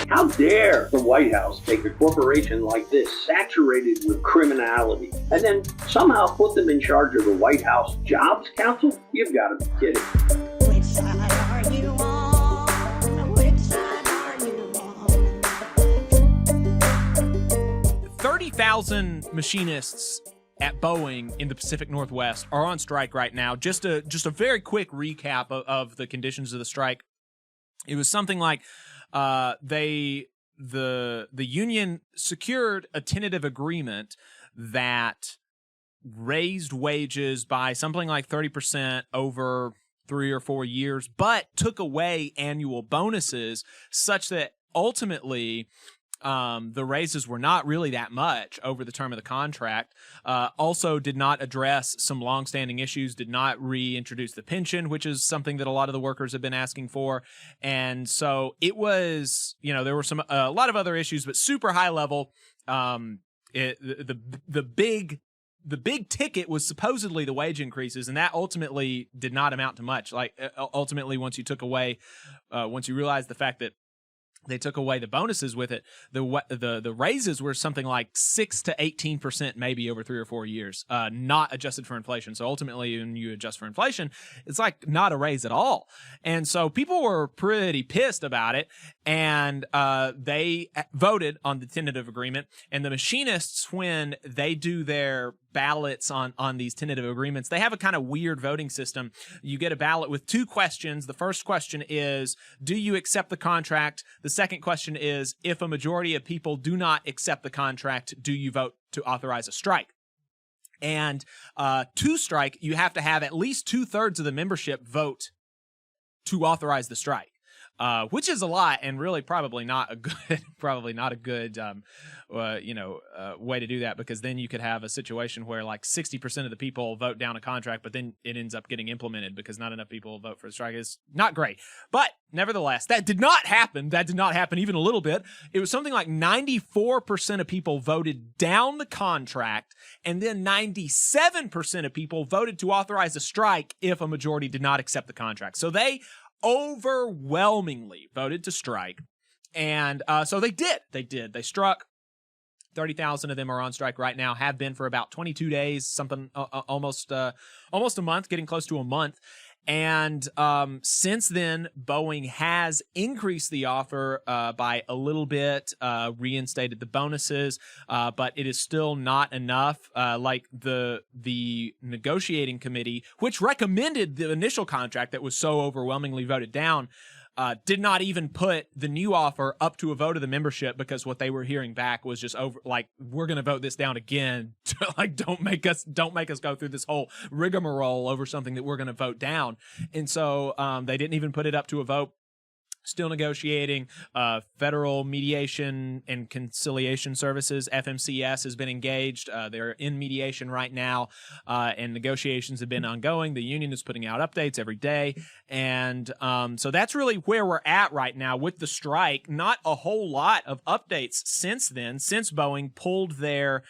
How dare the White House take a corporation like this, saturated with criminality, and then somehow put them in charge of the White House Jobs Council? You've got to be kidding. Which side are you on? Which side are you on? 30,000 machinists at Boeing in the Pacific Northwest are on strike right now. Just a very quick recap of the conditions of the strike. It was something like the union secured a tentative agreement that raised wages by something like 30% over 3 or 4 years, but took away annual bonuses such that ultimately the raises were not really that much over the term of the contract. Also did not address some longstanding issues, did not reintroduce the pension, which is something that a lot of the workers have been asking for. And so it was, there were a lot of other issues, but super high level. The big ticket was supposedly the wage increases, and that ultimately did not amount to much. Like ultimately, once you realized the fact that they took away the bonuses with it, the raises were something like 6 to 18% maybe over 3 or 4 years, not adjusted for inflation. So ultimately, when you adjust for inflation, it's like not a raise at all. And so people were pretty pissed about it, and they voted on the tentative agreement. And the machinists, when they do their ballots on these tentative agreements, they have a kind of weird voting system. You get a ballot with 2 questions. The first question is, do you accept the contract? The second question is, if a majority of people do not accept the contract, do you vote to authorize a strike? And to strike, you have to have at least 2/3 of the membership vote to authorize the strike. Which is a lot, and really probably not a good, way to do that, because then you could have a situation where like 60% of the people vote down a contract, but then it ends up getting implemented because not enough people vote for the strike. Is not great. But nevertheless, that did not happen. That did not happen even a little bit. It was something like 94% of people voted down the contract, and then 97% of people voted to authorize a strike if a majority did not accept the contract. So they overwhelmingly voted to strike, and so they did. They struck. 30,000 of them are on strike right now, have been for about 22 days, something almost a month, getting close to a month. And since then, Boeing has increased the offer by a little bit, reinstated the bonuses, but it is still not enough. Like the negotiating committee, which recommended the initial contract that was so overwhelmingly voted down, did not even put the new offer up to a vote of the membership, because what they were hearing back was just we're going to vote this down again. Like, don't make us go through this whole rigmarole over something that we're going to vote down. And so they didn't even put it up to a vote. Still negotiating. Federal Mediation and Conciliation Services, FMCS, has been engaged. They're in mediation right now, and negotiations have been ongoing. The union is putting out updates every day. And so that's really where we're at right now with the strike. Not a whole lot of updates since then, since Boeing pulled their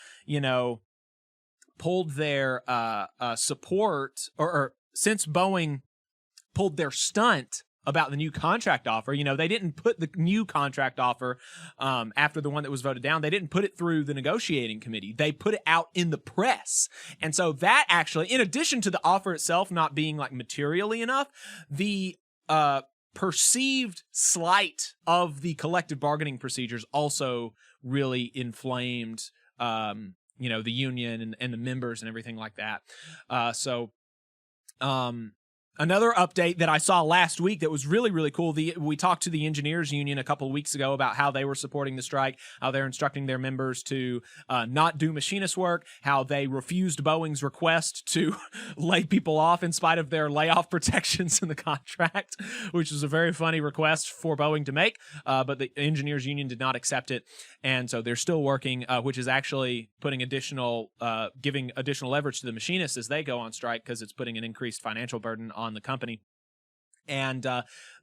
support, or since Boeing pulled their stunt about the new contract offer. They didn't put the new contract offer after the one that was voted down. They didn't put it through the negotiating committee. They put it out in the press. And so that actually, in addition to the offer itself not being like materially enough, the perceived slight of the collective bargaining procedures also really inflamed the union and the members and everything like that. Another update that I saw last week that was really, really cool, we talked to the engineers union a couple of weeks ago about how they were supporting the strike, how they're instructing their members to not do machinist work, how they refused Boeing's request to lay people off in spite of their layoff protections in the contract, which was a very funny request for Boeing to make, but the engineers union did not accept it. And so they're still working, which is actually putting giving additional leverage to the machinists as they go on strike, because it's putting an increased financial burden on the company. And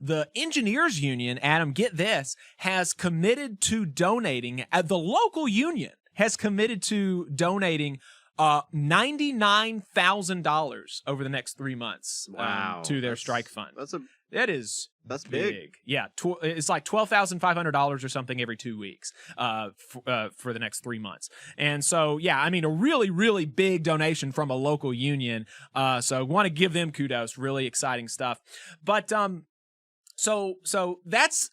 the engineers union, Adam, get this, has committed to donating, the local union has committed to donating $99,000 over the next 3 months. Wow. To their strike fund. That's big. Yeah, it's like $12,500 or something every 2 weeks for the next 3 months. And so, yeah, I mean, a really, really big donation from a local union. So I want to give them kudos. Really exciting stuff. But so that's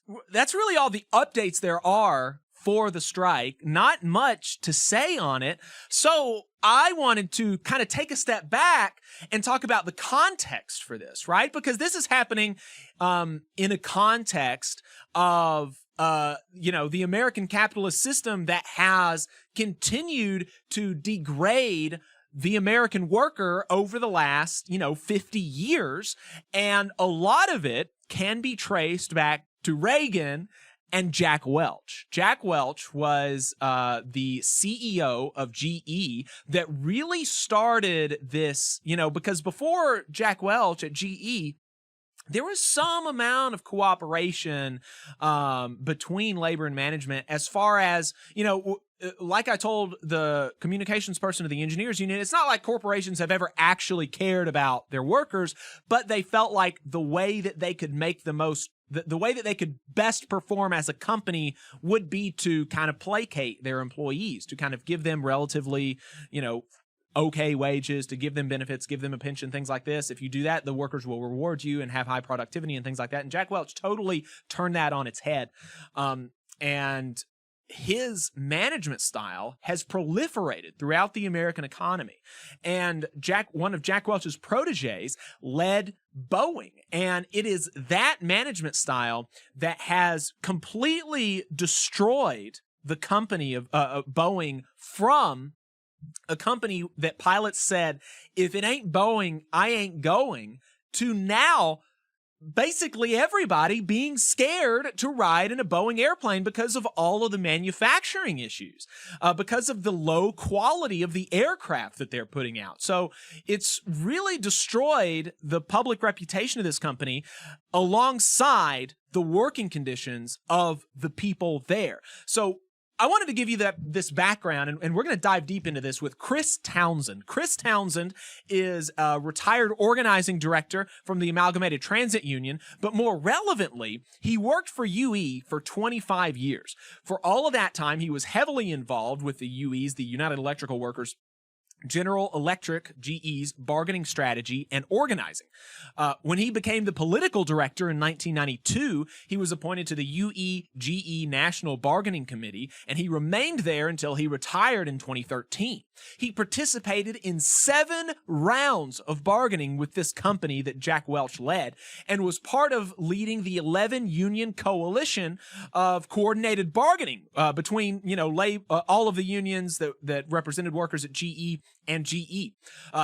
really all the updates there are for the strike. Not much to say on it. So I wanted to kind of take a step back and talk about the context for this, right? Because this is happening in a context of the American capitalist system that has continued to degrade the American worker over the last, 50 years. And a lot of it can be traced back to Reagan and Jack Welch. Jack Welch was the CEO of GE that really started this, because before Jack Welch at GE, there was some amount of cooperation between labor and management as far as, like I told the communications person of the engineers union, it's not like corporations have ever actually cared about their workers, but they felt like the way that they could make the way that they could best perform as a company would be to kind of placate their employees, to kind of give them relatively, okay wages, to give them benefits, give them a pension, things like this. If you do that, the workers will reward you and have high productivity and things like that. And Jack Welch totally turned that on its head. And his management style has proliferated throughout the American economy. And one of Jack Welch's proteges led Boeing. And it is that management style that has completely destroyed the company of Boeing from a company that pilots said, if it ain't Boeing, I ain't going, to now basically everybody being scared to ride in a Boeing airplane because of all of the manufacturing issues, because of the low quality of the aircraft that they're putting out. So it's really destroyed the public reputation of this company alongside the working conditions of the people there. So I wanted to give you this background, and we're going to dive deep into this with Chris Townsend. Chris Townsend is a retired organizing director from the Amalgamated Transit Union, but more relevantly, he worked for UE for 25 years. For all of that time, he was heavily involved with the UE's, the United Electrical Workers, General Electric, GE's bargaining strategy and organizing. When he became the political director in 1992, he was appointed to the UE-GE National Bargaining Committee, and he remained there until he retired in 2013. He participated in 7 rounds of bargaining with this company that Jack Welch led, and was part of leading the 11 union coalition of coordinated bargaining between, all of the unions that represented workers at GE and GE.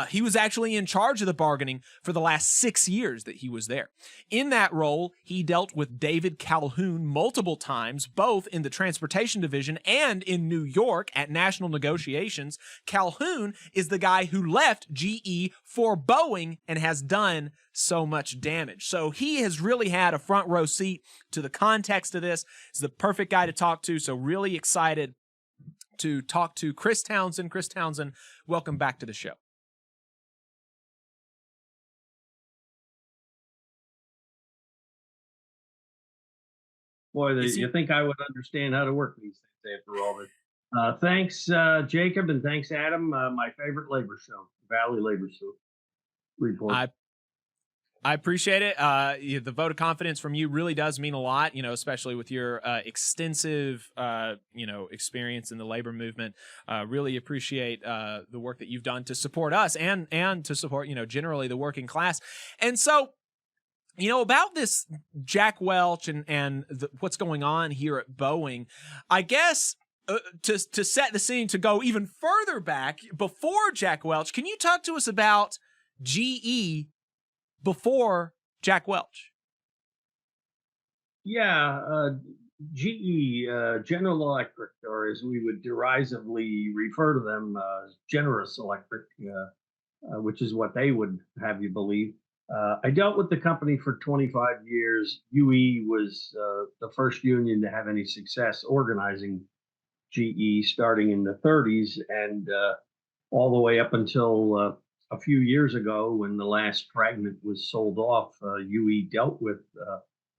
He was actually in charge of the bargaining for the last 6 years that he was there. In that role, he dealt with David Calhoun multiple times, both in the transportation division and in New York at national negotiations. Calhoun is the guy who left GE for Boeing and has done so much damage. So he has really had a front row seat to the context of this. He's the perfect guy to talk to, so really excited to talk to Chris Townsend. Chris Townsend, welcome back to the show. Boy, you think I would understand how to work these things after all this. Thanks, Jacob, and thanks, Adam. My favorite labor show, Valley Labor Show Report. I appreciate it. The vote of confidence from you really does mean a lot, especially with your extensive, experience in the labor movement. Really appreciate the work that you've done to support us and to support, generally the working class. And so, about this Jack Welch and what's going on here at Boeing, I guess to set the scene, to go even further back before Jack Welch, can you talk to us about GE before Jack Welch? Yeah, GE, General Electric, or as we would derisively refer to them, Generous Electric, which is what they would have you believe. I dealt with the company for 25 years. UE was the first union to have any success organizing GE starting in the 30s. And all the way up until a few years ago when the last fragment was sold off. UE dealt with,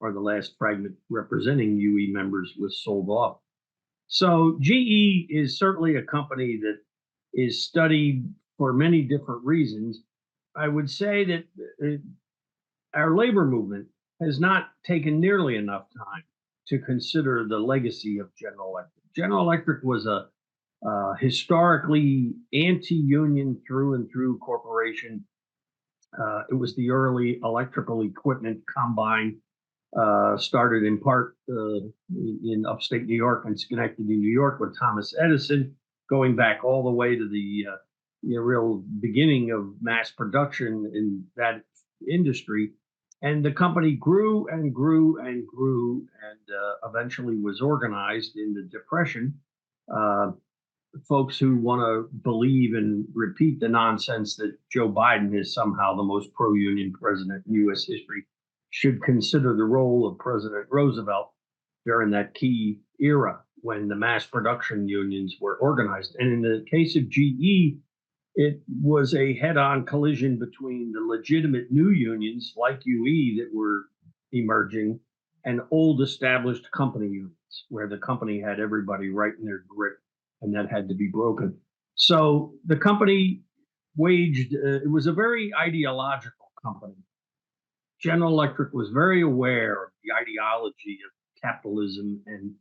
or the last fragment representing UE members was sold off. So GE is certainly a company that is studied for many different reasons. I would say that our labor movement has not taken nearly enough time to consider the legacy of General Electric. General Electric was a historically anti-union through and through corporation. It was the early electrical equipment combine, started in part in upstate New York and Schenectady, New York, with Thomas Edison, going back all the way to the real beginning of mass production in that industry. And the company grew and grew and grew, and eventually was organized in the Depression. Folks who want to believe and repeat the nonsense that Joe Biden is somehow the most pro-union president in U.S. history should consider the role of President Roosevelt during that key era when the mass production unions were organized. And in the case of GE, it was a head-on collision between the legitimate new unions like UE that were emerging and old established company unions where the company had everybody right in their grip, and that had to be broken. So the company waged, it was a very ideological company. General Electric was very aware of the ideology of capitalism and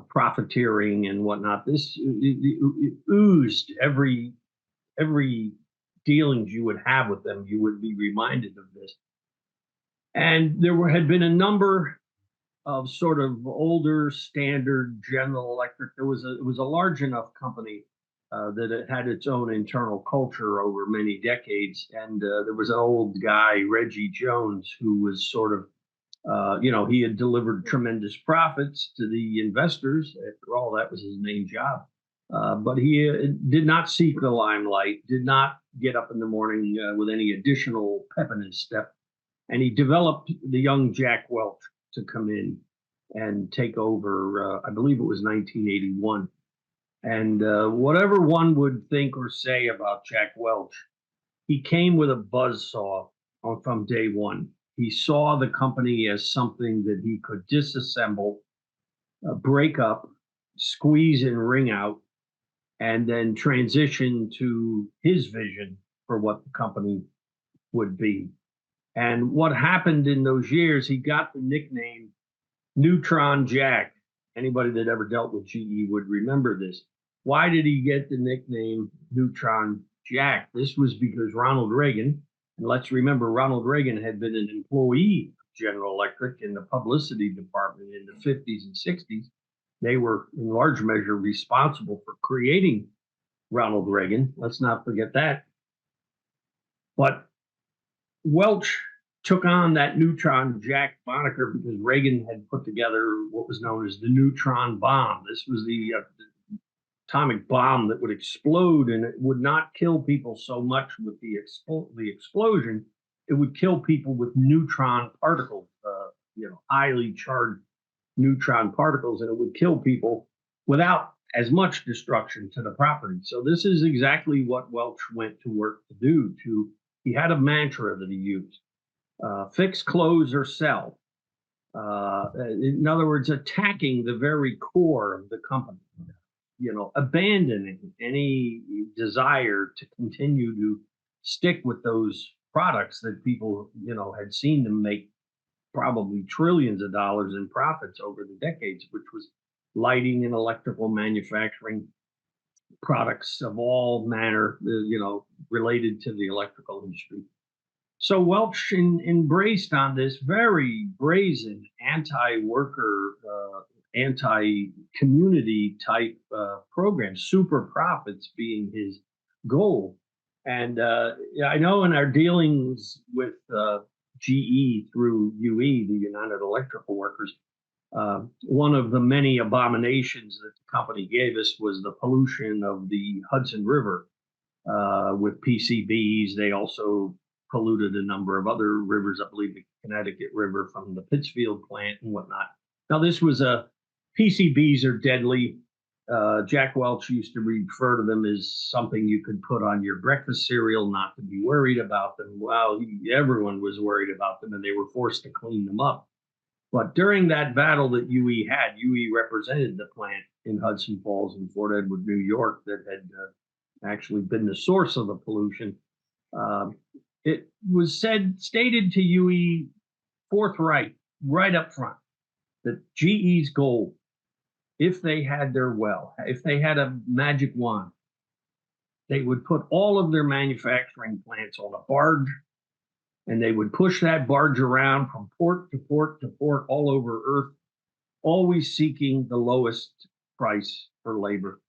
profiteering and whatnot. It oozed every dealings you would have with them, you would be reminded of this. And there had been a number of sort of older standard General Electric. It was a large enough company that it had its own internal culture over many decades. And there was an old guy, Reggie Jones, who was sort of, he had delivered tremendous profits to the investors. After all, that was his main job. But he did not seek the limelight, did not get up in the morning with any additional pep in his step. And he developed the young Jack Welch to come in and take over, I believe it was 1981. And whatever one would think or say about Jack Welch, he came with a buzzsaw from day one. He saw the company as something that he could disassemble, break up, squeeze and wring out, and then transition to his vision for what the company would be. And what happened in those years, he got the nickname Neutron Jack. Anybody that ever dealt with GE would remember this. Why did he get the nickname Neutron Jack? This was because Ronald Reagan, and let's remember Ronald Reagan had been an employee of General Electric in the publicity department in the 50s and 60s. They were in large measure responsible for creating Ronald Reagan. Let's not forget that. But Welch took on that Neutron Jack moniker because Reagan had put together what was known as the neutron bomb. This was the atomic bomb that would explode, and it would not kill people so much with the explosion. It would kill people with neutron particles, highly charged neutron particles, and it would kill people without as much destruction to the property. So this is exactly what Welch went to work to do. He had a mantra that he used: fix, close, or sell. In other words, attacking the very core of the company, abandoning any desire to continue to stick with those products that people, had seen them make probably trillions of dollars in profits over the decades, which was lighting and electrical manufacturing products of all manner, related to the electrical industry. So Welch embraced on this very brazen anti-worker, anti-community type program, super profits being his goal. And I know in our dealings with GE through UE, the United Electrical Workers, one of the many abominations that the company gave us was the pollution of the Hudson River with PCBs. They also polluted a number of other rivers, I believe the Connecticut River from the Pittsfield plant and whatnot. Now, this was PCBs are deadly. Jack Welch used to refer to them as something you could put on your breakfast cereal, not to be worried about them. Well, everyone was worried about them, and they were forced to clean them up. But during that battle that UE had, UE represented the plant in Hudson Falls and Fort Edward, New York, that had actually been the source of the pollution. It was stated to UE forthright, right up front, that GE's goal, if they had their if they had a magic wand, they would put all of their manufacturing plants on a barge, and they would push that barge around from port to port to port all over Earth, always seeking the lowest price for labor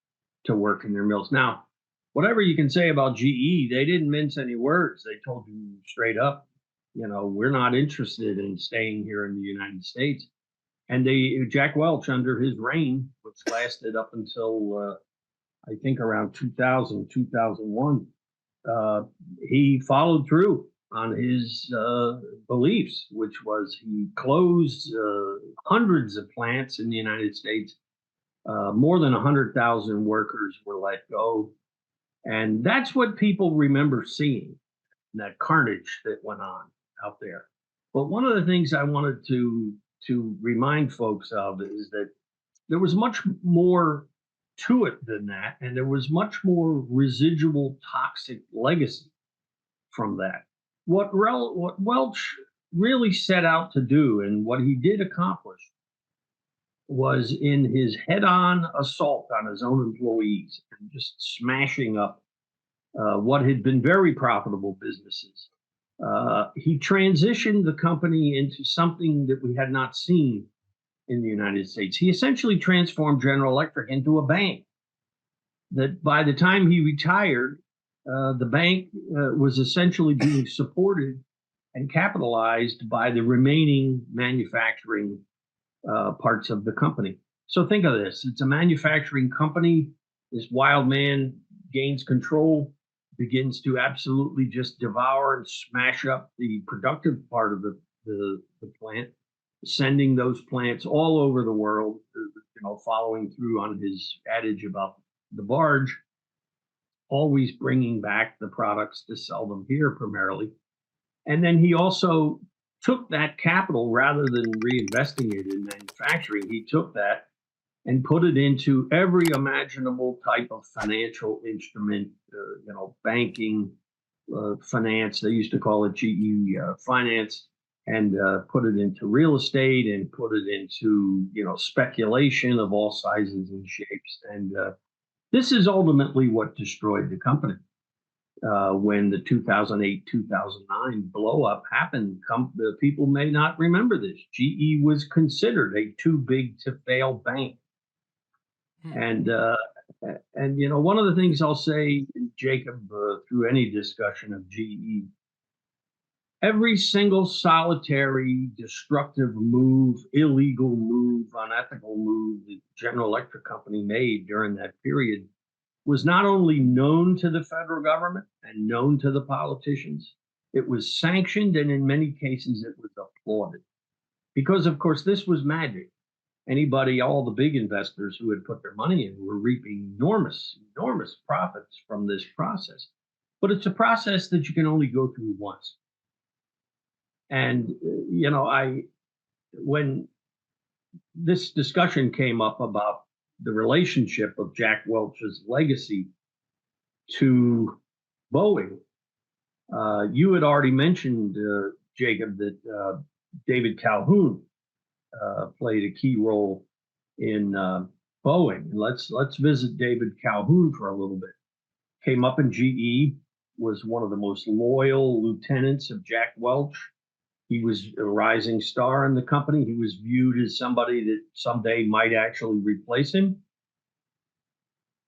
to work in their mills. Now, whatever you can say about GE, they didn't mince any words. They told you straight up, we're not interested in staying here in the United States. And Jack Welch, under his reign, which lasted up until I think around 2000, 2001, he followed through on his beliefs, which was he closed hundreds of plants in the United States. More than 100,000 workers were let go. And that's what people remember seeing, that carnage that went on out there. But one of the things I wanted to remind folks of is that there was much more to it than that, and there was much more residual toxic legacy from that. What Welch really set out to do, and what he did accomplish, was in his head-on assault on his own employees and just smashing up what had been very profitable businesses. He transitioned the company into something that we had not seen in the United States. He essentially transformed General Electric into a bank. That by the time he retired, the bank was essentially being supported and capitalized by the remaining manufacturing parts of the company. So think of this. It's a manufacturing company. This wild man gains control, begins to absolutely just devour and smash up the productive part of the plant, sending those plants all over the world, following through on his adage about the barge, always bringing back the products to sell them here primarily. And then he also took that capital, rather than reinvesting it in manufacturing, he took that and put it into every imaginable type of financial instrument, banking, finance. They used to call it GE finance, and put it into real estate, and put it into, speculation of all sizes and shapes. And this is ultimately what destroyed the company. When the 2008-2009 blow up happened, people may not remember this. GE was considered a too big to fail bank. And one of the things I'll say, Jacob, through any discussion of GE, every single solitary destructive move, illegal move, unethical move that General Electric Company made during that period was not only known to the federal government and known to the politicians, it was sanctioned, and in many cases it was applauded. Because, of course, this was magic. All the big investors who had put their money in were reaping enormous, enormous profits from this process. But it's a process that you can only go through once. And, when this discussion came up about the relationship of Jack Welch's legacy to Boeing, you had already mentioned, Jacob, that David Calhoun played a key role in Boeing. Let's visit David Calhoun for a little bit. Came up in GE, was one of the most loyal lieutenants of Jack Welch. He was a rising star in the company. He was viewed as somebody that someday might actually replace him.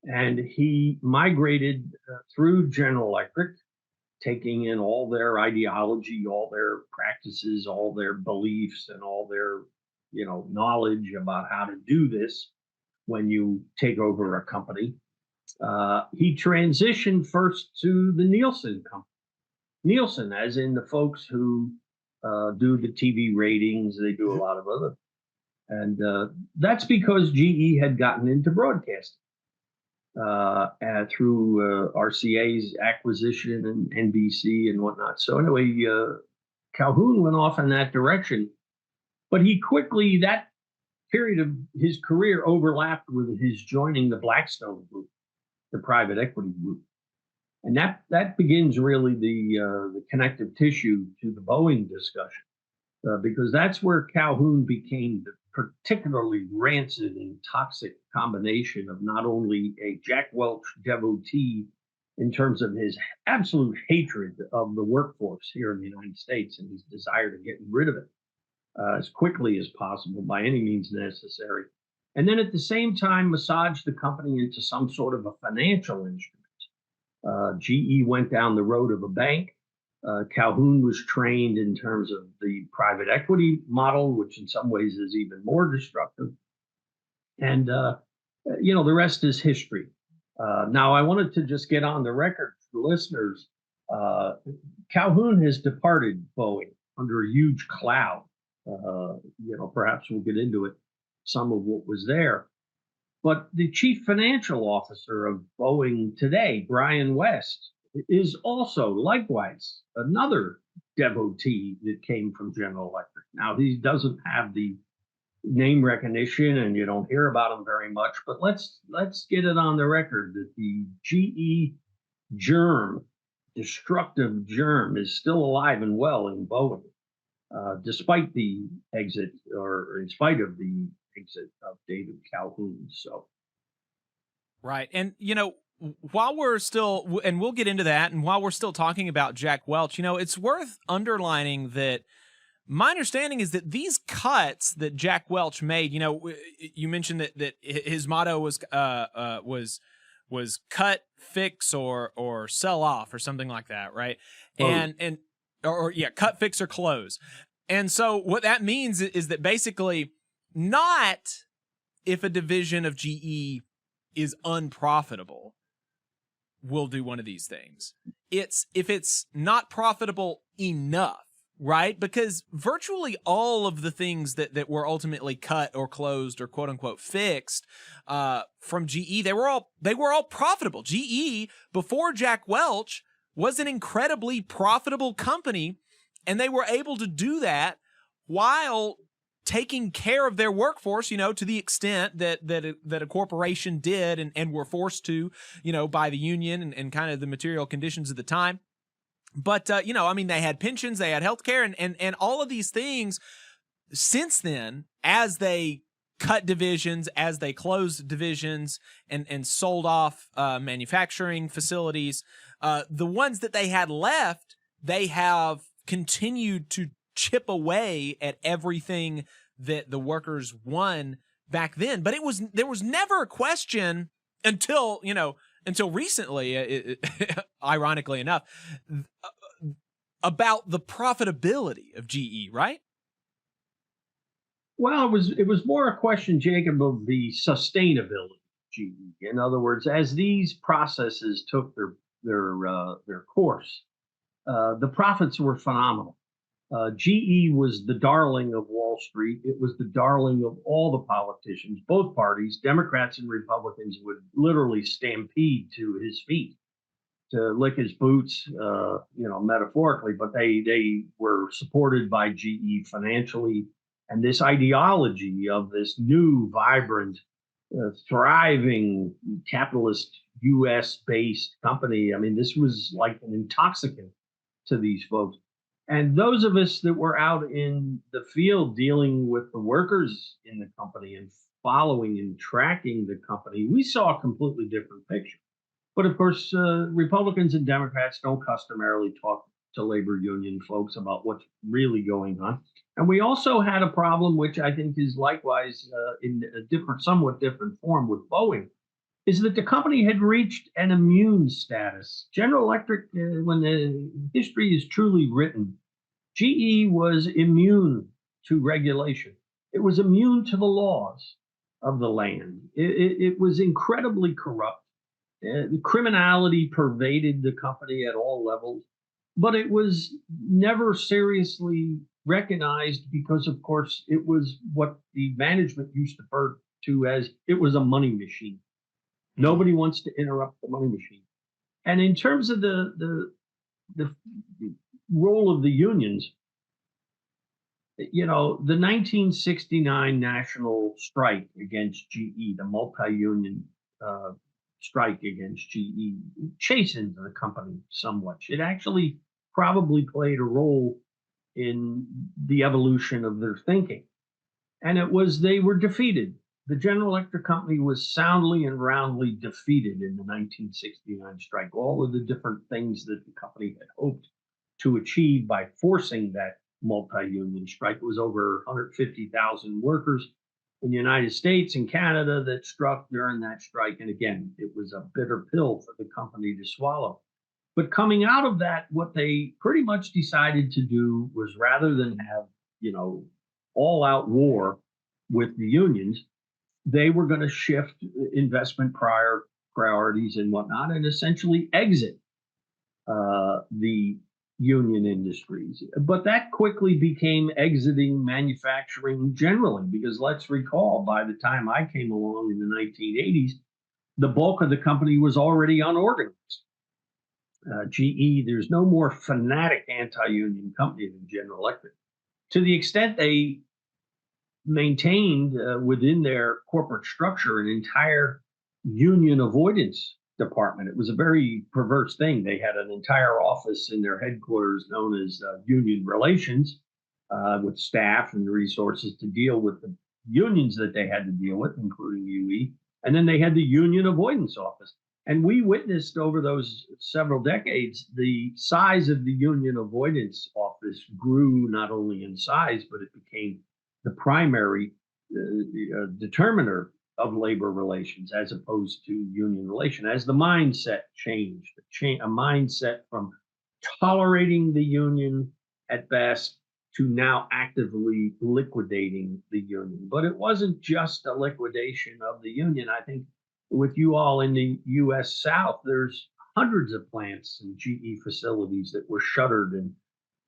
And he migrated through General Electric, taking in all their ideology, all their practices, all their beliefs, and all their, knowledge about how to do this when you take over a company. He transitioned first to the Nielsen company. Nielsen, as in the folks who do the TV ratings, they do a lot of other. And that's because GE had gotten into broadcasting through RCA's acquisition and NBC and whatnot. So anyway, Calhoun went off in that direction, but he quickly, that period of his career overlapped with his joining the Blackstone Group, the private equity group. And that begins really the connective tissue to the Boeing discussion, because that's where Calhoun became the particularly rancid and toxic combination of not only a Jack Welch devotee in terms of his absolute hatred of the workforce here in the United States and his desire to get rid of it as quickly as possible by any means necessary. And then at the same time, massaged the company into some sort of a financial instrument. GE went down the road of a bank. Calhoun was trained in terms of the private equity model, which in some ways is even more destructive. And, the rest is history. Now, I wanted to just get on the record for listeners. Calhoun has departed Boeing under a huge cloud. Perhaps we'll get into it, some of what was there. But the chief financial officer of Boeing today, Brian West, is also likewise another devotee that came from General Electric. Now, he doesn't have the name recognition and you don't hear about him very much, but let's get it on the record that the GE germ, destructive germ, is still alive and well in Boeing, despite the exit, or in spite of the exit of David Calhoun. So, right. And, while we're still, and we'll get into that, and while we're still talking about Jack Welch, it's worth underlining that my understanding is that these cuts that Jack Welch made, you mentioned that his motto was cut, fix, or sell off, or something like that, right? Close. Cut, fix, or close. And so what that means is that basically, not if a division of GE is unprofitable, we'll do one of these things. It's if it's not profitable enough, right? Because virtually all of the things that were ultimately cut or closed or quote unquote fixed from GE, they were all profitable. GE before Jack Welch was an incredibly profitable company, and they were able to do that while taking care of their workforce, to the extent that a corporation did and were forced to, by the union and kind of the material conditions of the time. But, they had pensions, they had healthcare, and all of these things since then, as they cut divisions, as they closed divisions and sold off manufacturing facilities, the ones that they had left, they have continued to chip away at everything that the workers won back then. But there was never a question until recently, ironically enough, about the profitability of GE, right? Well, it was more a question, Jacob, of the sustainability of GE. In other words, as these processes took their course, the profits were phenomenal. GE was the darling of Wall Street. It was the darling of all the politicians, both parties, Democrats and Republicans, would literally stampede to his feet to lick his boots, metaphorically, but they were supported by GE financially. And this ideology of this new, vibrant, thriving, capitalist, US-based company, this was like an intoxicant to these folks. And those of us that were out in the field dealing with the workers in the company and following and tracking the company, we saw a completely different picture. But of course, Republicans and Democrats don't customarily talk to labor union folks about what's really going on. And we also had a problem, which I think is likewise in a somewhat different form with Boeing, is that the company had reached an immune status. General Electric, when the history is truly written, GE was immune to regulation. It was immune to the laws of the land. It was incredibly corrupt. The criminality pervaded the company at all levels, but it was never seriously recognized because, of course, it was what the management used to refer to as it was a money machine. Nobody wants to interrupt the money machine. And in terms of the role of the unions, you know, the 1969 national strike against GE, the multi-union strike against GE, chastened the company somewhat. It actually probably played a role in the evolution of their thinking. And it was they were defeated. The General Electric Company was soundly and roundly defeated in the 1969 strike. All of the different things that the company had hoped to achieve by forcing that multi-union strike. It was over 150,000 workers in the United States and Canada that struck during that strike. And again, it was a bitter pill for the company to swallow. But coming out of that, what they pretty much decided to do was rather than have, you know, all out war with the unions, they were going to shift investment priorities and whatnot and essentially exit the union industries. But that quickly became exiting manufacturing generally, because let's recall, by the time I came along in the 1980s, the bulk of the company was already unorganized. GE, there's no more fanatic anti-union company than General Electric. To the extent they maintained within their corporate structure an entire union avoidance department. It was a very perverse thing. They had an entire office in their headquarters known as union relations, with staff and resources to deal with the unions that they had to deal with, including UE. And then they had the union avoidance office. And we witnessed over those several decades, the size of the union avoidance office grew not only in size, but it became the primary determiner of labor relations as opposed to union relation. As the mindset changed, a mindset from tolerating the union at best to now actively liquidating the union. But it wasn't just a liquidation of the union. I think with you all in the U.S. South, there's hundreds of plants and GE facilities that were shuttered and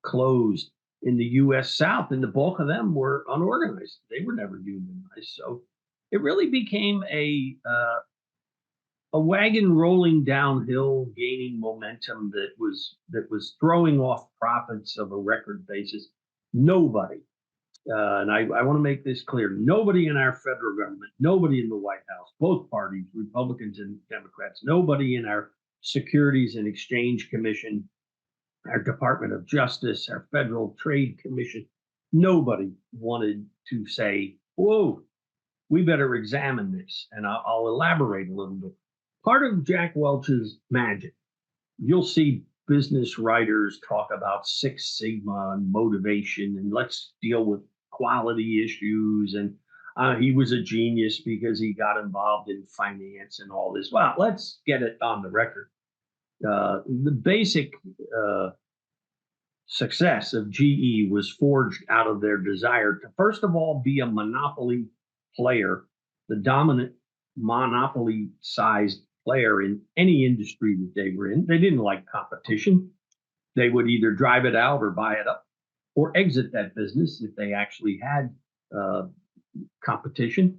closed in the U.S. South, and the bulk of them were unorganized. They were never unionized. So it really became a wagon rolling downhill, gaining momentum that was throwing off profits of a record basis. Nobody, and I want to make this clear, nobody in our federal government, nobody in the White House, both parties, Republicans and Democrats, nobody in our Securities and Exchange Commission, our Department of Justice, our Federal Trade Commission, nobody wanted to say, whoa, we better examine this. And I'll elaborate a little bit. Part of Jack Welch's magic, you'll see business writers talk about Six Sigma and motivation, and let's deal with quality issues. And he was a genius because he got involved in finance and all this. Well, let's get it on the record. The basic success of GE was forged out of their desire to, first of all, be a monopoly player, the dominant monopoly-sized player in any industry that they were in. They didn't like competition. They would either drive it out or buy it up or exit that business if they actually had competition.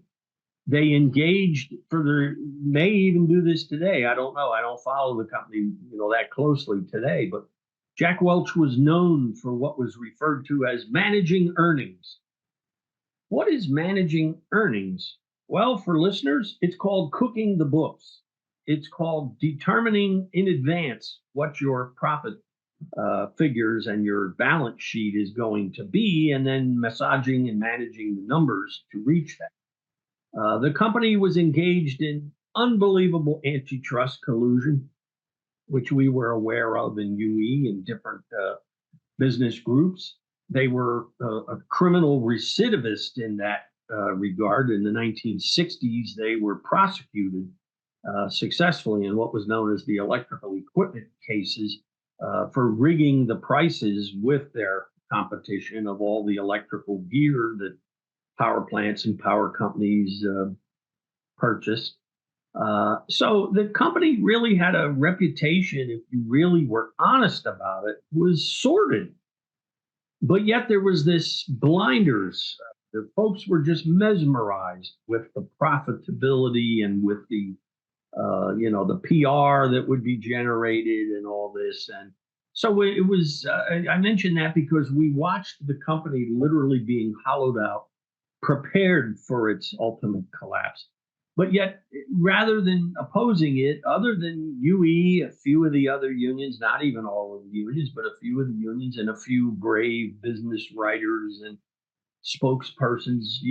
They engaged may even do this today. I don't know. I don't follow the company, that closely today, but Jack Welch was known for what was referred to as managing earnings. What is managing earnings? Well, for listeners, it's called cooking the books. It's called determining in advance what your profit figures and your balance sheet is going to be, and then massaging and managing the numbers to reach that. The company was engaged in unbelievable antitrust collusion, which we were aware of in UE and different business groups. They were a criminal recidivist in that regard. In the 1960s, they were prosecuted successfully in what was known as the electrical equipment cases for rigging the prices with their competition of all the electrical gear that power plants and power companies purchased. So the company really had a reputation, if you really were honest about it, was sordid. But yet there was this blinders. The folks were just mesmerized with the profitability and with the the PR that would be generated and all this. And so it was, I mentioned that because we watched the company literally being hollowed out, prepared for its ultimate collapse. But yet, rather than opposing it, other than UE, a few of the other unions, not even all of the unions, but a few of the unions and a few brave business writers and spokespersons,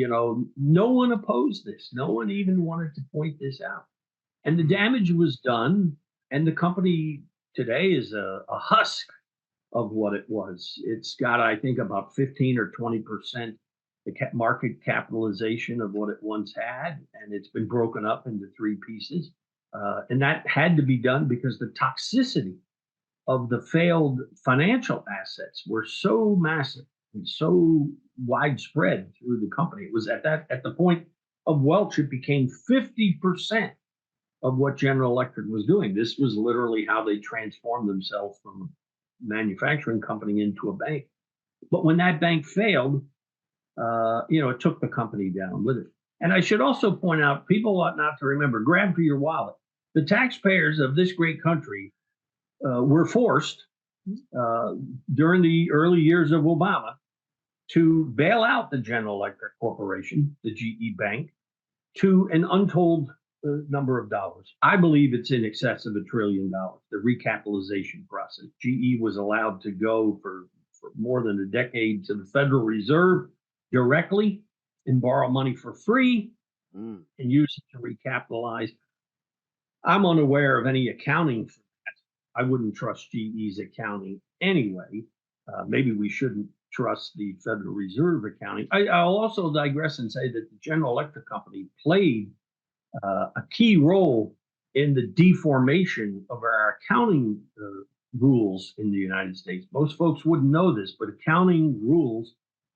no one opposed this. No one even wanted to point this out. And the damage was done. And the company today is a husk of what it was. It's got, I think, about 15 or 20% the market capitalization of what it once had, and it's been broken up into three pieces. And that had to be done because the toxicity of the failed financial assets were so massive and so widespread through the company. It was at the point of Welch, it became 50% of what General Electric was doing. This was literally how they transformed themselves from a manufacturing company into a bank. But when that bank failed, it took the company down with it. And I should also point out, people ought not to remember, grab for your wallet. The taxpayers of this great country were forced during the early years of Obama to bail out the General Electric Corporation, the GE Bank, to an untold number of dollars. I believe it's in excess of $1 trillion, the recapitalization process. GE was allowed to go for more than a decade to the Federal Reserve directly and borrow money for free and use it to recapitalize. I'm unaware of any accounting for that. I wouldn't trust GE's accounting anyway. Maybe we shouldn't trust the Federal Reserve accounting. I'll also digress and say that the General Electric Company played a key role in the deformation of our accounting rules in the United States. Most folks wouldn't know this, but accounting rules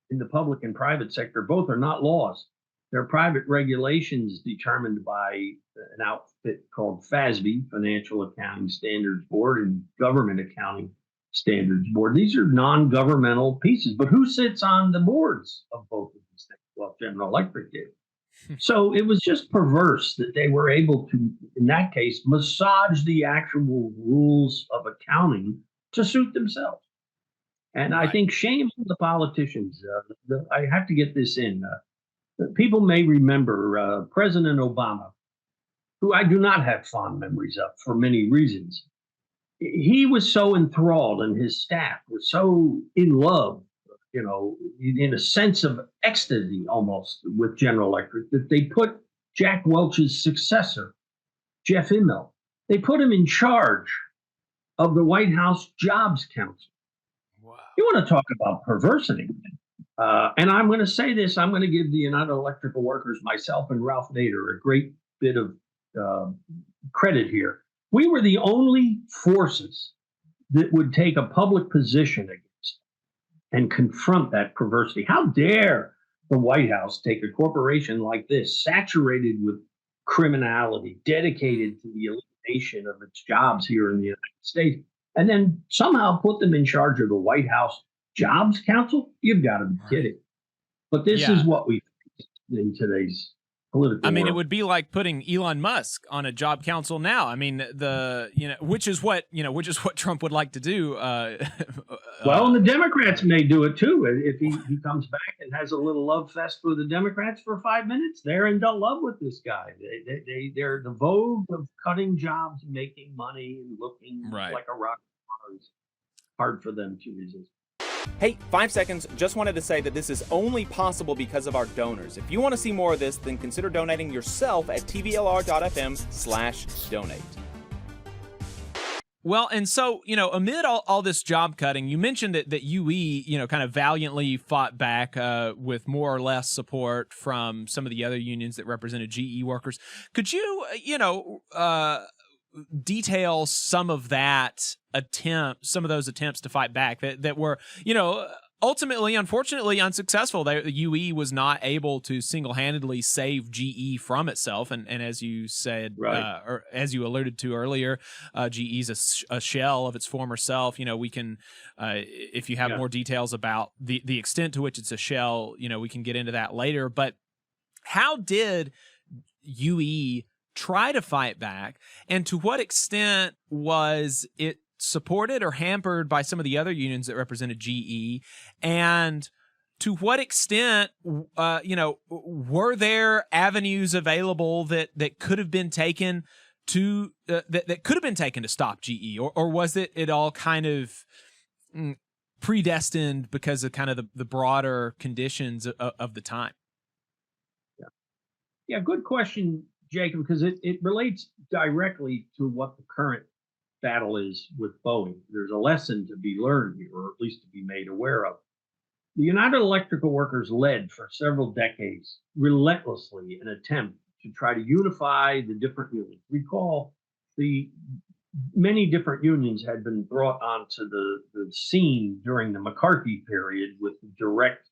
in the public and private sector both are not laws. They're private regulations determined by an outfit called FASB, Financial Accounting Standards Board, and Government Accounting Standards Board. These are non-governmental pieces, but who sits on the boards of both of these things? Well, General Electric did. So it was just perverse that they were able to, in that case, massage the actual rules of accounting to suit themselves. And I think shame on the politicians. I have to get this in. People may remember President Obama, who I do not have fond memories of for many reasons. He was so enthralled, and his staff was so in love, in a sense of ecstasy almost with General Electric, that they put Jack Welch's successor, Jeff Immelt, they put him in charge of the White House Jobs Council. Wow. You want to talk about perversity. And I'm going to say this, I'm going to give the United Electrical Workers, myself and Ralph Nader, a great bit of credit here. We were the only forces that would take a public position against and confront that perversity. How dare the White House take a corporation like this, saturated with criminality, dedicated to the elimination of its jobs here in the United States, and then somehow put them in charge of the White House Jobs Council? You've got to be kidding. But this is what we face in today's political world. It would be like putting Elon Musk on a job council now. Which is what Trump would like to do. Well, and the Democrats may do it too. If he comes back and has a little love fest with the Democrats for 5 minutes, they're in love with this guy. They're the vogue of cutting jobs, making money, and looking like a rock star. It's hard for them to resist. Hey, 5 seconds, just wanted to say that this is only possible because of our donors. If you want to see more of this, then consider donating yourself at tvlr.fm/donate. Well, and so, amid all this job cutting, you mentioned that UE, kind of valiantly fought back with more or less support from some of the other unions that represented GE workers. Could you, detail some of those attempts to fight back that were, ultimately, unfortunately, unsuccessful. The UE was not able to single-handedly save GE from itself, and as you said, Right. or as you alluded to earlier, GE's a shell of its former self. We can, if you have Yeah. more details about the extent to which it's a shell, we can get into that later. But how did UE try to fight back, and to what extent was it supported or hampered by some of the other unions that represented GE? And to what extent, were there avenues available that could have been taken to that could have been taken to stop GE, or was it all kind of predestined because of kind of the broader conditions of the time? Yeah, good question, Jacob, because it relates directly to what the current battle is with Boeing. There's a lesson to be learned here, or at least to be made aware of. The United Electrical Workers led for several decades relentlessly an attempt to try to unify the different unions. Recall the many different unions had been brought onto the scene during the McCarthy period with the direct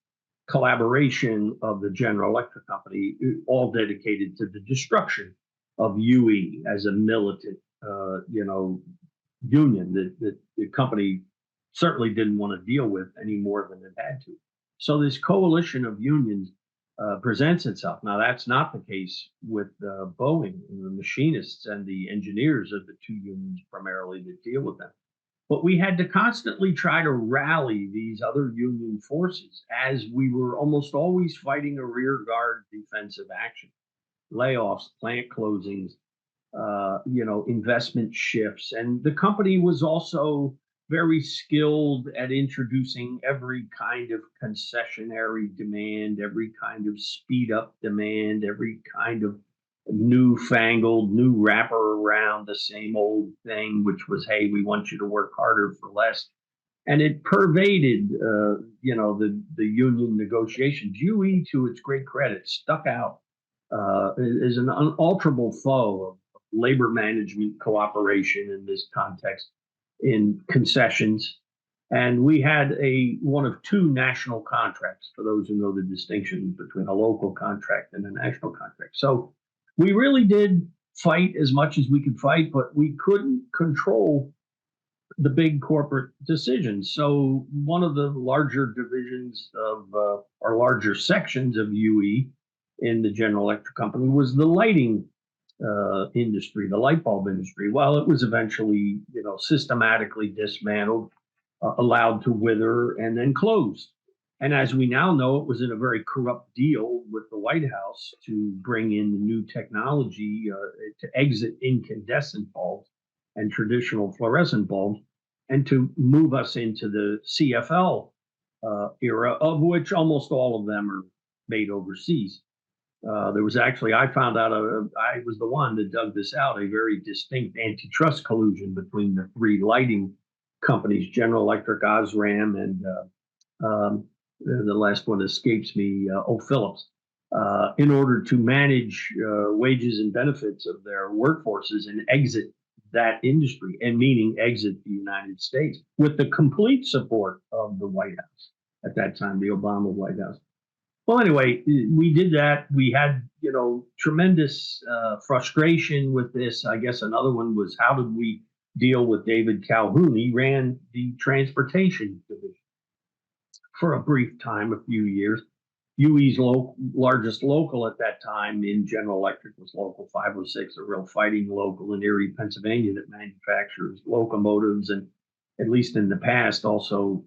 collaboration of the General Electric Company, all dedicated to the destruction of UE as a militant, union that the company certainly didn't want to deal with any more than it had to. So this coalition of unions presents itself. Now that's not the case with Boeing and the machinists and the engineers of the two unions primarily that deal with them. But we had to constantly try to rally these other union forces as we were almost always fighting a rear guard defensive action, layoffs, plant closings, investment shifts. And the company was also very skilled at introducing every kind of concessionary demand, every kind of speed up demand, every kind of newfangled, new wrapper around the same old thing, which was, hey, we want you to work harder for less. And it pervaded, the union negotiations. UE, to its great credit, stuck out as an unalterable foe of labor management cooperation in this context in concessions. And we had one of two national contracts, for those who know the distinction between a local contract and a national contract. So we really did fight as much as we could fight, but we couldn't control the big corporate decisions. So one of the larger divisions of or larger sections of UE in the General Electric Company was the lighting industry, the light bulb industry. Well, it was eventually, systematically dismantled, allowed to wither, and then closed. And as we now know, it was in a very corrupt deal with the White House to bring in the new technology to exit incandescent bulbs and traditional fluorescent bulbs, and to move us into the CFL era, of which almost all of them are made overseas. There was actually, I found out, I was the one that dug this out, a very distinct antitrust collusion between the three lighting companies, General Electric, Osram, and the last one escapes me, Phillips, in order to manage wages and benefits of their workforces and exit that industry, and meaning exit the United States, with the complete support of the White House at that time, the Obama White House. Well, anyway, we did that. We had, tremendous frustration with this. I guess another one was, how did we deal with David Calhoun? He ran the transportation division for a brief time, a few years. UE's largest local at that time in General Electric was Local 506, a real fighting local in Erie, Pennsylvania, that manufactures locomotives and, at least in the past, also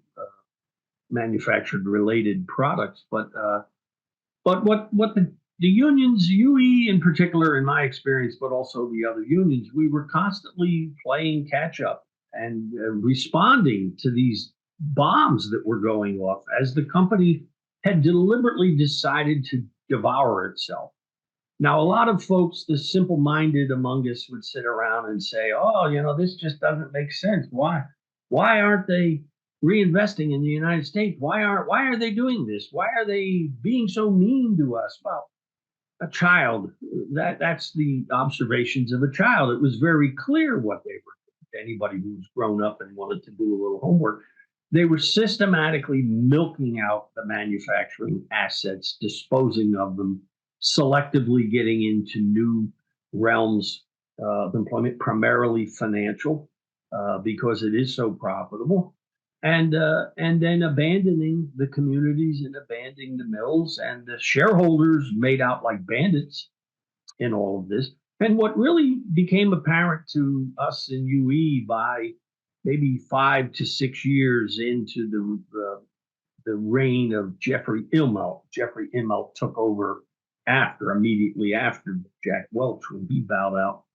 manufactured related products. But what the unions, UE in particular, in my experience, but also the other unions, we were constantly playing catch up and responding to these bombs that were going off as the company had deliberately decided to devour itself. Now, a lot of folks, the simple-minded among us, would sit around and say, "Oh, this just doesn't make sense. Why aren't they reinvesting in the United States? Why are they doing this? Why are they being so mean to us?" Well, a child, that's the observations of a child. It was very clear what they were doing to anybody who's grown up and wanted to do a little homework. They were systematically milking out the manufacturing assets, disposing of them, selectively getting into new realms of employment, primarily financial, because it is so profitable, and then abandoning the communities and abandoning the mills, and the shareholders made out like bandits in all of this. And what really became apparent to us in UE by maybe 5 to 6 years into the reign of Jeffrey Immelt. Jeffrey Immelt took over immediately after Jack Welch when he bowed out.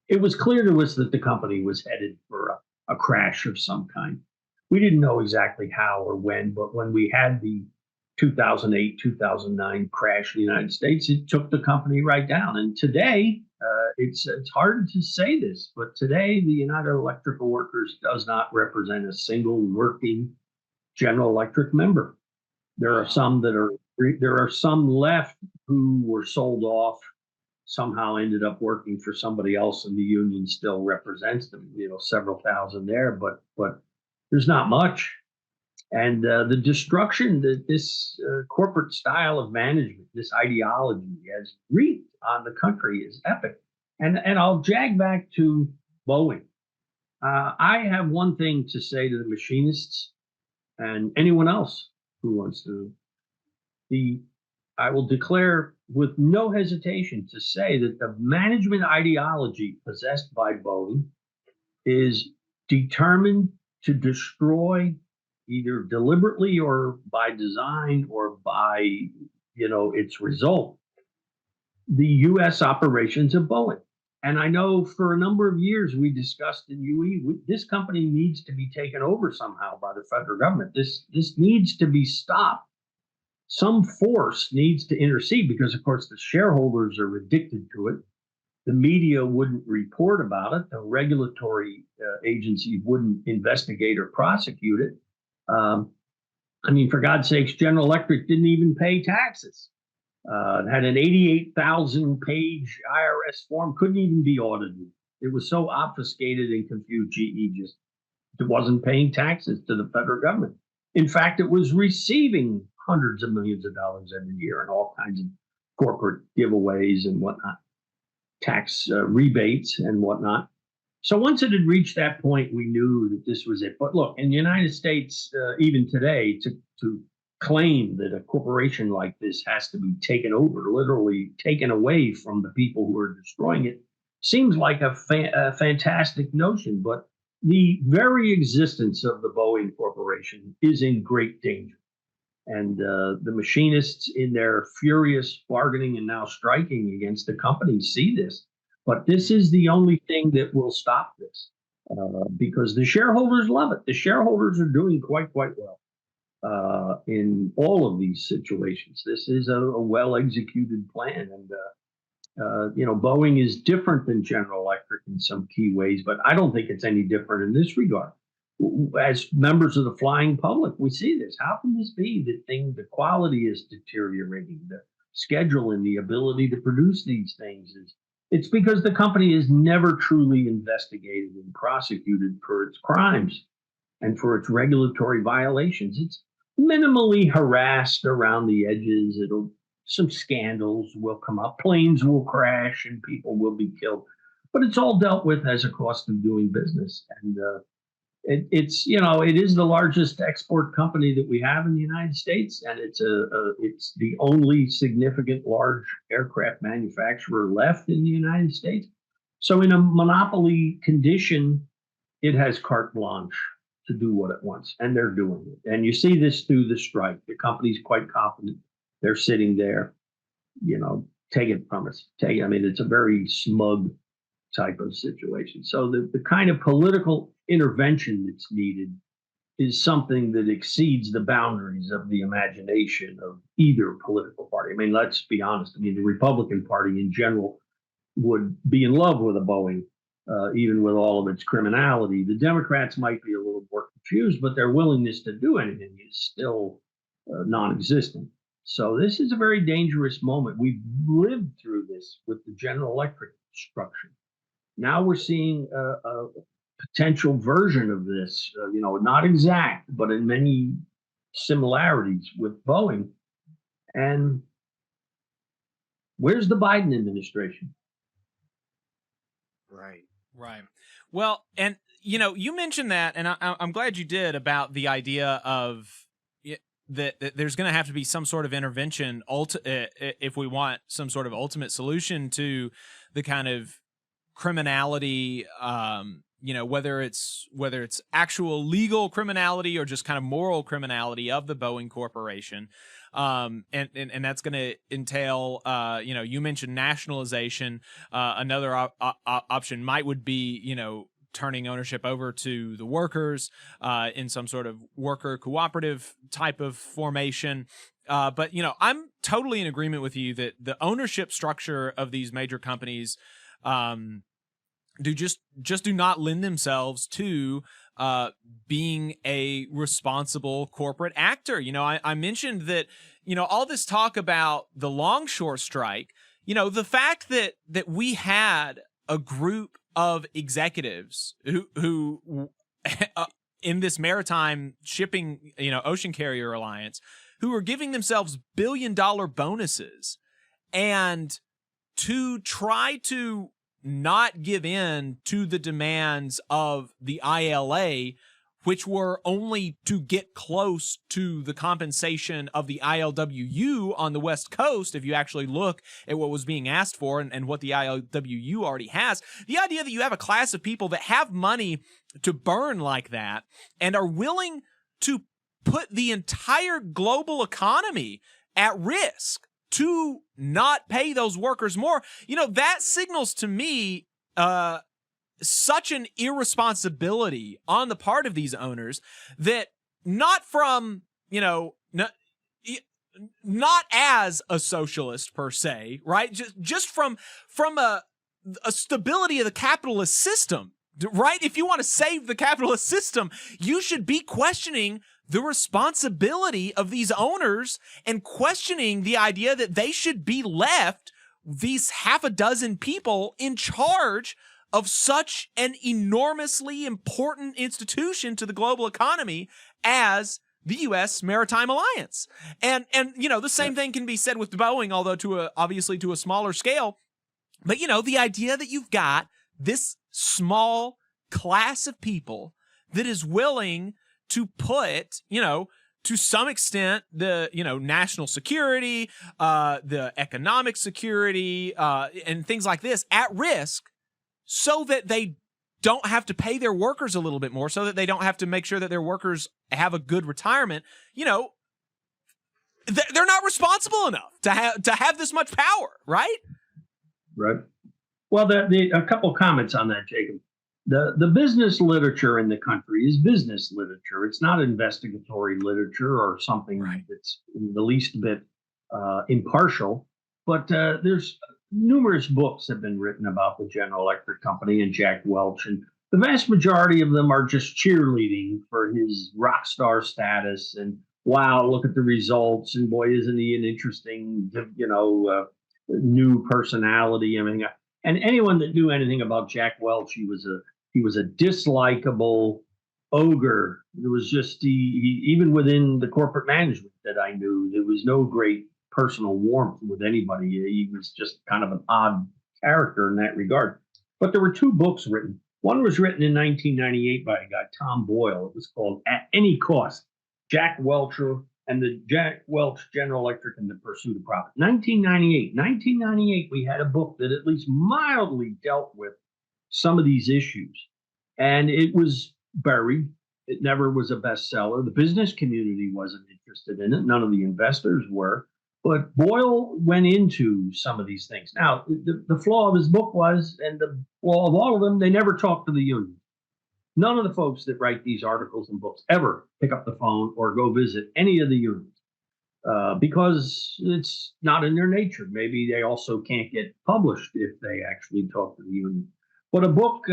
It was clear to us that the company was headed for a crash of some kind. We didn't know exactly how or when, but when we had the 2008, 2009 crash in the United States, it took the company right down. And today, it's hard to say this, but today the United Electrical Workers does not represent a single working General Electric member. There are some left who were sold off, somehow ended up working for somebody else, and the union still represents them. Several thousand there, but there's not much. And the destruction that this corporate style of management, this ideology, has wreaked on the country is epic. And I'll jag back to Boeing. I have one thing to say to the machinists and anyone else who wants to. I will declare with no hesitation to say that the management ideology possessed by Boeing is determined to destroy, either deliberately or by design or by its result, the U.S. operations of Boeing. And I know for a number of years we discussed in UE, this company needs to be taken over somehow by the federal government. This needs to be stopped. Some force needs to intercede because, of course, the shareholders are addicted to it. The media wouldn't report about it. The regulatory agency wouldn't investigate or prosecute it. For God's sakes, General Electric didn't even pay taxes. It had an 88,000-page IRS form, couldn't even be audited. It was so obfuscated and confused, GE just wasn't paying taxes to the federal government. In fact, it was receiving hundreds of millions of dollars every year and all kinds of corporate giveaways and whatnot, tax rebates and whatnot. So once it had reached that point, we knew that this was it. But look, in the United States, even today, to claim that a corporation like this has to be taken over, literally taken away from the people who are destroying it, seems like a fantastic notion. But the very existence of the Boeing Corporation is in great danger. And the machinists, in their furious bargaining and now striking against the company, see this. But this is the only thing that will stop this, because the shareholders love it. The shareholders are doing quite well in all of these situations. This is a well-executed plan. And, Boeing is different than General Electric in some key ways, but I don't think it's any different in this regard. As members of the flying public, we see this. How can this be? The quality is deteriorating. The schedule and the ability to produce these things it's because the company is never truly investigated and prosecuted for its crimes and for its regulatory violations. It's minimally harassed around the edges. Some scandals will come up, planes will crash, and people will be killed. But it's all dealt with as a cost of doing business. And it is the largest export company that we have in the United States, and it's the only significant large aircraft manufacturer left in the United States. So in a monopoly condition, it has carte blanche to do what it wants, and they're doing it. And you see this through the strike. The company's quite confident. They're sitting there, take it from us. It's a very smug type of situation. So the kind of political intervention that's needed is something that exceeds the boundaries of the imagination of either political party. Let's be honest. The Republican Party in general would be in love with a Boeing, even with all of its criminality. The Democrats might be a little more confused, but their willingness to do anything is still non-existent. So this is a very dangerous moment. We've lived through this with the General Electric destruction. Now we're seeing potential version of this, not exact, but in many similarities with Boeing. And where's the Biden administration? Right. Right. Well, and you mentioned that, and I'm glad you did, about the idea of that there's going to have to be some sort of intervention if we want some sort of ultimate solution to the kind of criminality, whether it's actual legal criminality or just kind of moral criminality of the Boeing Corporation. And that's going to entail, you mentioned nationalization. Another option would be, turning ownership over to the workers in some sort of worker cooperative type of formation. But I'm totally in agreement with you that the ownership structure of these major companies do not lend themselves to being a responsible corporate actor. I mentioned that, all this talk about the longshore strike, the fact that we had a group of executives who in this maritime shipping, ocean carrier alliance, who are giving themselves billion-dollar bonuses, and to try to not give in to the demands of the ILA, which were only to get close to the compensation of the ILWU on the West Coast. If you actually look at what was being asked for and what the ILWU already has, the idea that you have a class of people that have money to burn like that and are willing to put the entire global economy at risk to not pay those workers more, that signals to me such an irresponsibility on the part of these owners, that not from, not as a socialist per se, right? Just from a stability of the capitalist system, right? If you want to save the capitalist system, you should be questioning the responsibility of these owners and questioning the idea that they should be left, these half a dozen people, in charge of such an enormously important institution to the global economy as the U.S. Maritime Alliance. And the same thing can be said with Boeing, although obviously to a smaller scale. But, the idea that you've got this small class of people that is willing to put, to some extent, the, national security, the economic security, and things like this at risk, so that they don't have to pay their workers a little bit more, so that they don't have to make sure that their workers have a good retirement. They're not responsible enough to have this much power, right? Right. Well, a couple comments on that, Jacob. The business literature in the country is business literature. It's not investigatory literature or something that's in the least bit impartial. But there's numerous books have been written about the General Electric Company and Jack Welch, and the vast majority of them are just cheerleading for his rock star status. And wow, look at the results, and boy, isn't he an interesting, new personality? Everything. And anyone that knew anything about Jack Welch, he was a dislikable ogre. It was just he even within the corporate management that I knew, there was no great personal warmth with anybody. He was just kind of an odd character in that regard. But there were two books written. One was written in 1998 by a guy, Tom Boyle. It was called At Any Cost, Jack Welcher and the Jack Welch General Electric and the Pursuit of Profit. 1998, we had a book that at least mildly dealt with some of these issues. And it was buried. It never was a bestseller. The business community wasn't interested in it. None of the investors were. But Boyle went into some of these things. Now, the flaw of his book was, and the flaw of all of them, they never talked to the union. None of the folks that write these articles and books ever pick up the phone or go visit any of the unions because it's not in their nature. Maybe they also can't get published if they actually talk to the union. But a book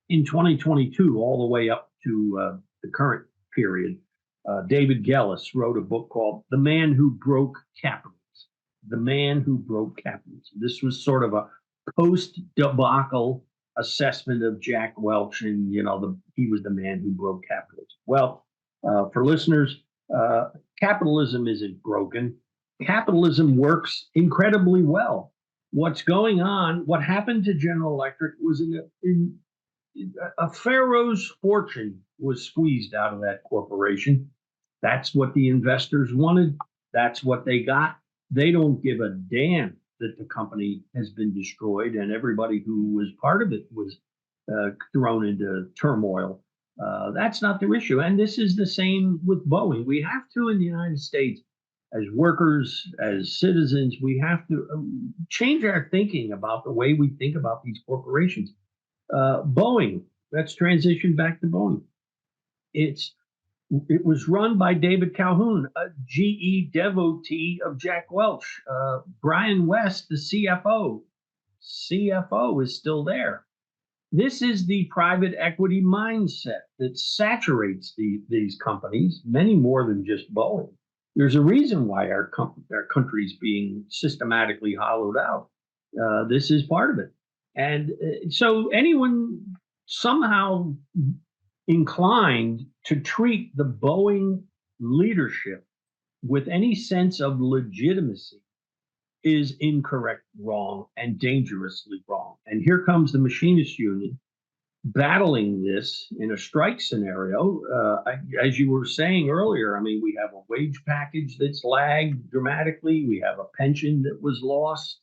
in 2022, all the way up to the current period, David Gellis wrote a book called The Man Who Broke Capitalism. The Man Who Broke Capitalism. This was sort of a post-debacle assessment of Jack Welch, and he was the man who broke capitalism. Well, for listeners, capitalism isn't broken. Capitalism works incredibly well. What's going on? What happened to General Electric was a pharaoh's fortune was squeezed out of that corporation. That's what the investors wanted. That's what they got. They don't give a damn that the company has been destroyed and everybody who was part of it was thrown into turmoil. That's not their issue. And this is the same with Boeing. We have to, in the United States, as workers, as citizens, we have to change our thinking about the way we think about these corporations. Boeing, let's transition back to Boeing. It was run by David Calhoun, a GE devotee of Jack Welch. Brian West, the CFO. CFO is still there. This is the private equity mindset that saturates these companies, many more than just Boeing. There's a reason why our country is being systematically hollowed out. This is part of it. And so anyone somehow inclined to treat the Boeing leadership with any sense of legitimacy is incorrect, wrong, and dangerously wrong. And here comes the Machinists Union battling this in a strike scenario. As you were saying earlier, I mean, we have a wage package that's lagged dramatically. We have a pension that was lost.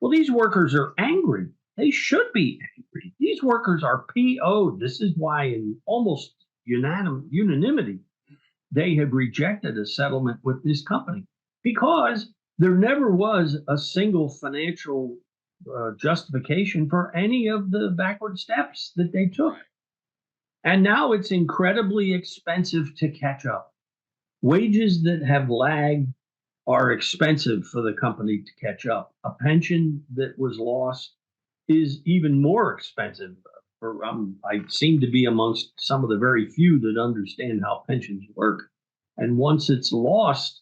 Well, these workers are angry. They should be angry. These workers are PO'd. This is why in almost unanimity, they have rejected a settlement with this company because there never was a single financial justification for any of the backward steps that they took. And now it's incredibly expensive to catch up. Wages that have lagged are expensive for the company to catch up. A pension that was lost is even more expensive. I seem to be amongst some of the very few that understand how pensions work. And once it's lost,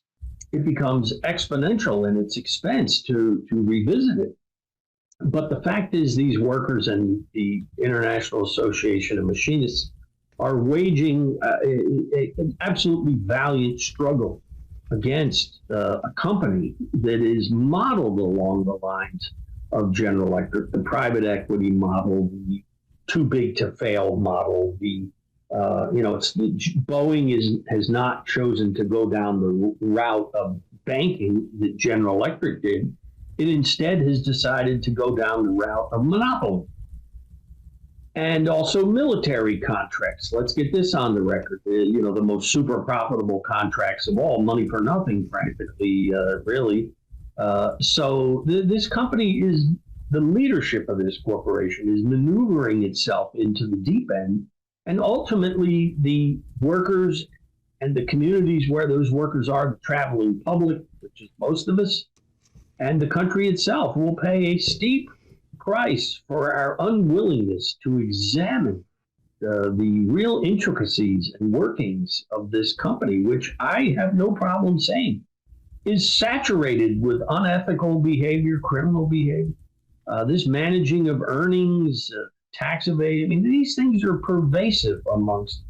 it becomes exponential in its expense to revisit it. But the fact is, these workers and the International Association of Machinists are waging an absolutely valiant struggle against a company that is modeled along the lines of General Electric, the private equity model, the too big to fail model. Boeing has not chosen to go down the route of banking that General Electric did. It instead has decided to go down the route of monopoly and also military contracts. Let's get this on the record. The most super profitable contracts of all, money for nothing, practically, really. So this company is, the leadership of this corporation is maneuvering itself into the deep end. And ultimately, the workers and the communities where those workers are, the traveling public, which is most of us, and the country itself will pay a steep price for our unwillingness to examine the real intricacies and workings of this company, which I have no problem saying is saturated with unethical behavior, criminal behavior, this managing of earnings, tax evasion. I mean, these things are pervasive amongst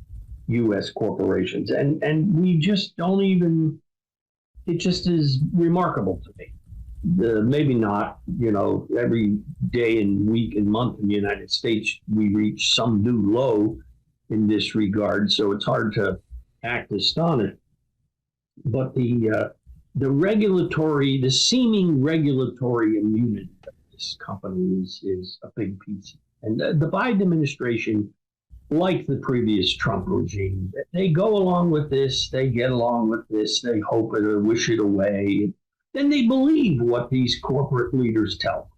U.S. corporations, and we just don't even, it just is remarkable to me. Maybe not, every day and week and month in the United States, we reach some new low in this regard. So it's hard to act astonished. But the seeming regulatory immunity of this company is a big piece. And the Biden administration, like the previous Trump regime, they go along with this, they get along with this, they hope it or wish it away. Then they believe what these corporate leaders tell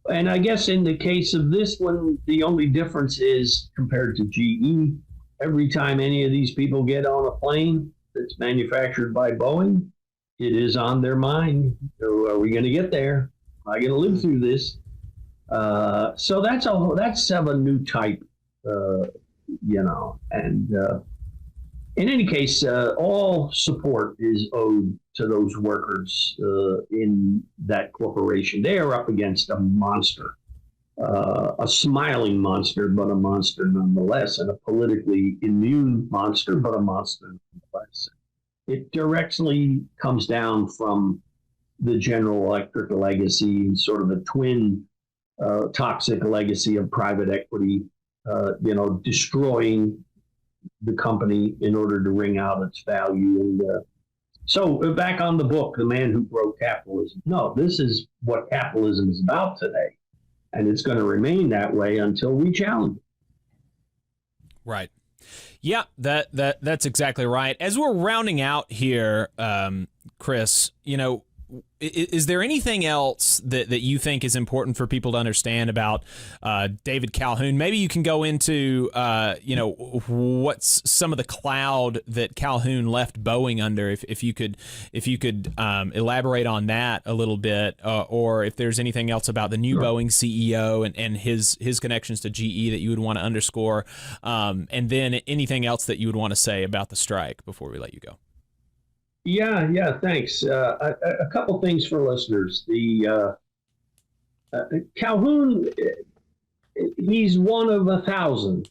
them. And I guess in the case of this one, the only difference is compared to GE, every time any of these people get on a plane that's manufactured by Boeing, it is on their mind. So are we going to get there? Am I going to live through this? So that's of a new type, and in any case, all support is owed to those workers in that corporation. They are up against a monster. a smiling monster, but a monster nonetheless, and a politically immune monster, but a monster nonetheless. It directly comes down from the General Electric legacy, and sort of a twin toxic legacy of private equity, destroying the company in order to wring out its value. And so back on the book, The Man Who Broke Capitalism. No, this is what capitalism is about today. And it's going to remain that way until we challenge it. Right. Yeah, that's exactly right. As we're rounding out here, Chris, is there anything else that you think is important for people to understand about David Calhoun? Maybe you can go into, what's some of the cloud that Calhoun left Boeing under, if you could elaborate on that a little bit, or if there's anything else about the new Sure. Boeing CEO and his connections to GE that you would want to underscore, and then anything else that you would want to say about the strike before we let you go. Yeah, thanks. A couple things for listeners. The Calhoun, he's one of 1,000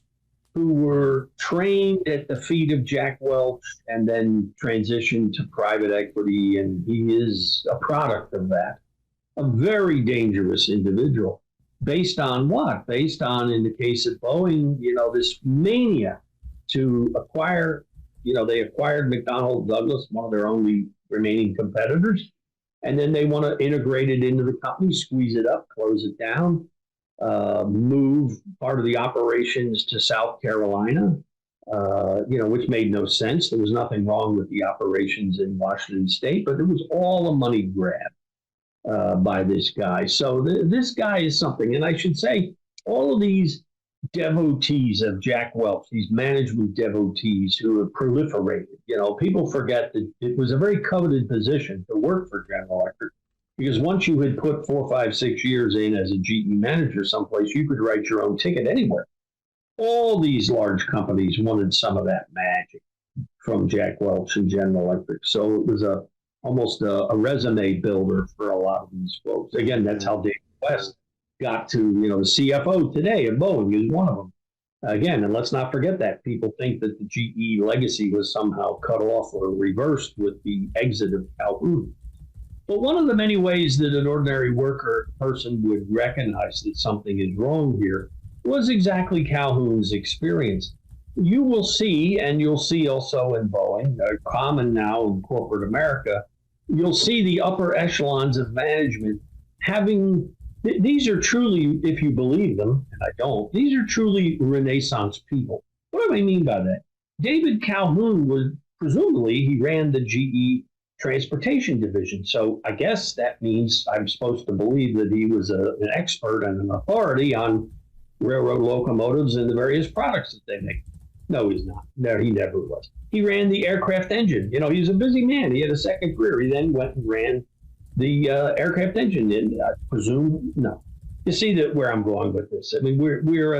who were trained at the feet of Jack Welch and then transitioned to private equity, and he is a product of that. A very dangerous individual. Based on what? Based on, in the case of Boeing, this mania to acquire. They acquired McDonnell Douglas, one of their only remaining competitors, and then they want to integrate it into the company, squeeze it up, close it down, move part of the operations to South Carolina, which made no sense. There was nothing wrong with the operations in Washington State, but it was all a money grab by this guy. So this guy is something, and I should say, all of these devotees of Jack Welch, these management devotees who have proliferated. People forget that it was a very coveted position to work for General Electric, because once you had put 4, 5, 6 years in as a GE manager someplace, you could write your own ticket anywhere. All these large companies wanted some of that magic from Jack Welch and General Electric. So it was almost a resume builder for a lot of these folks. Again, that's how David West got to, the CFO today at Boeing is one of them. Again, and let's not forget that. People think that the GE legacy was somehow cut off or reversed with the exit of Calhoun. But one of the many ways that an ordinary worker person would recognize that something is wrong here was exactly Calhoun's experience. You will see, and you'll see also in Boeing, common now in corporate America, you'll see the upper echelons of management having. These are truly, if you believe them, and I don't, these are truly Renaissance people. What do I mean by that? David Calhoun was, presumably, he ran the GE transportation division. So I guess that means I'm supposed to believe that he was an expert and an authority on railroad locomotives and the various products that they make. No, he's not. No, he never was. He ran the aircraft engine. He was a busy man. He had a second career. He then went and ran the aircraft engine, and I presume, no. You see that where I'm going with this. I mean, we're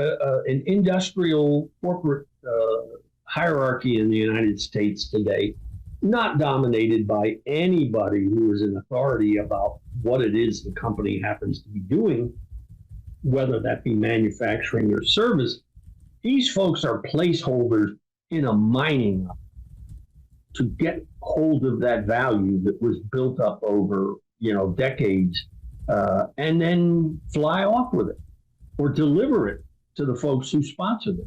an industrial corporate hierarchy in the United States today, not dominated by anybody who is an authority about what it is the company happens to be doing, whether that be manufacturing or service. These folks are placeholders in a mining to get hold of that value that was built up over decades, and then fly off with it or deliver it to the folks who sponsored it.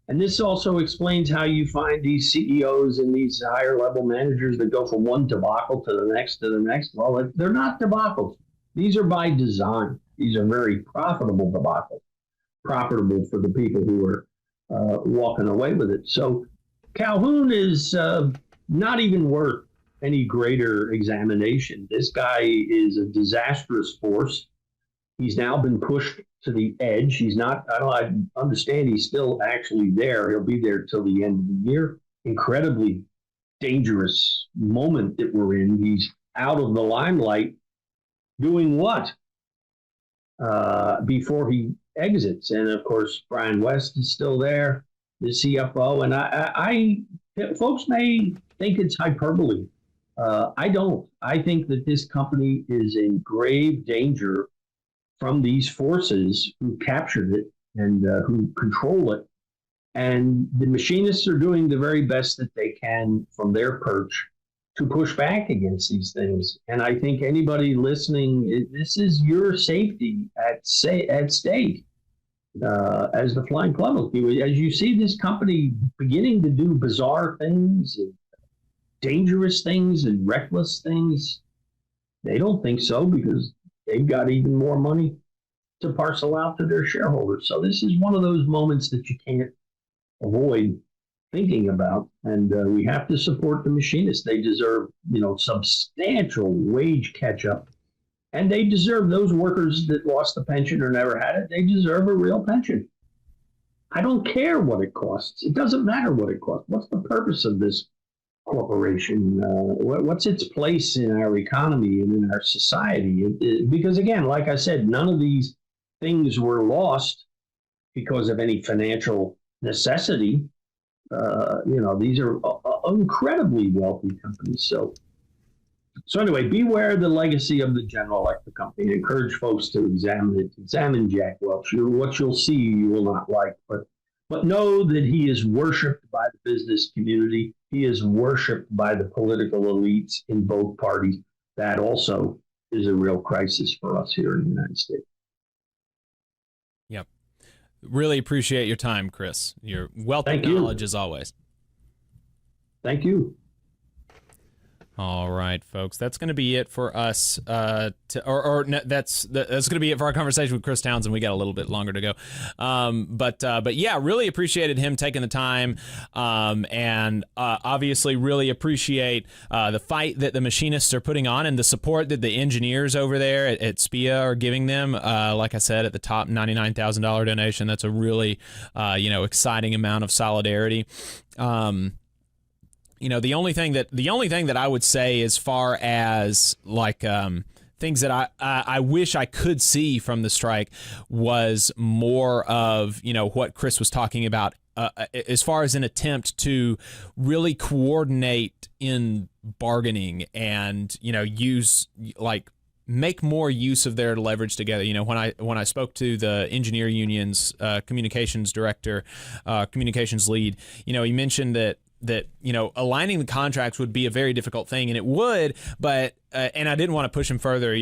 And this also explains how you find these CEOs and these higher level managers that go from one debacle to the next to the next. Well, they're not debacles. These are by design. These are very profitable debacles, profitable for the people who are walking away with it. So Calhoun is not even worth any greater examination. This guy is a disastrous force. He's now been pushed to the edge. He's not, I understand he's still actually there. He'll be there till the end of the year. Incredibly dangerous moment that we're in. He's out of the limelight doing what? Before he exits. And of course, Brian West is still there, the CFO. And I folks may think it's hyperbole. I don't. I think that this company is in grave danger from these forces who captured it and who control it. And the machinists are doing the very best that they can from their perch to push back against these things. And I think anybody listening, this is your safety at stake. As the Flying Club will do, as you see this company beginning to do bizarre things, and dangerous things, and reckless things, they don't think so because they've got even more money to parcel out to their shareholders. So this is one of those moments that you can't avoid thinking about, and we have to support the machinists. They deserve, substantial wage catch-up, and they deserve, those workers that lost the pension or never had it, they deserve a real pension. I don't care what it costs. It doesn't matter what it costs. What's the purpose of this corporation? What's its place in our economy and in our society? Because again, like I said, none of these things were lost because of any financial necessity. These are incredibly wealthy companies. So anyway, beware the legacy of the General Electric Company. Encourage folks to examine it. Examine Jack Welch. What you'll see, you will not like, but know that he is worshipped by the business community. He is worshipped by the political elites in both parties. That also is a real crisis for us here in the United States. Yep. Really appreciate your time, Chris. Your wealth of knowledge as always. Thank you. All right, folks. That's going to be it for us. That's going to be it for our conversation with Chris Townsend. We got a little bit longer to go, but yeah, really appreciated him taking the time, and obviously really appreciate the fight that the machinists are putting on and the support that the engineers over there at SPIA are giving them. Like I said, at the top, $99,000 donation. That's a really exciting amount of solidarity. The only thing that I would say as far as things that I wish I could see from the strike was more of, what Chris was talking about as far as an attempt to really coordinate in bargaining and, make more use of their leverage together. When I spoke to the engineer union's communications director, communications lead, he mentioned that aligning the contracts would be a very difficult thing, and it would, but and I didn't want to push him further,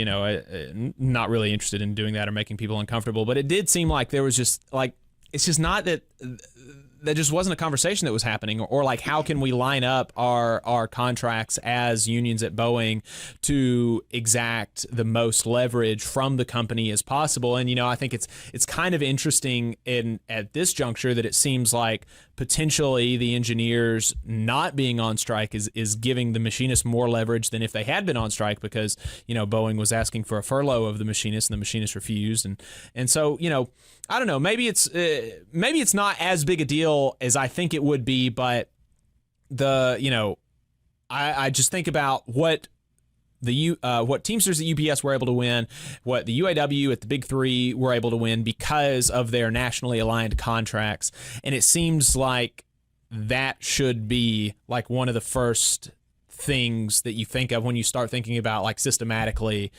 not really interested in doing that or making people uncomfortable, but it did seem like there was just it's just not that just wasn't a conversation that was happening, or how can we line up our contracts as unions at Boeing to exact the most leverage from the company as possible. And I think it's kind of interesting at this juncture that it seems like potentially the engineers not being on strike is giving the machinists more leverage than if they had been on strike, because Boeing was asking for a furlough of the machinists and the machinists refused, and so I don't know, maybe it's not as big a deal as I think it would be, but I just think about what Teamsters at UPS were able to win, what the UAW at the Big Three were able to win because of their nationally aligned contracts. And it seems like that should be one of the first things that you think of when you start thinking about systematically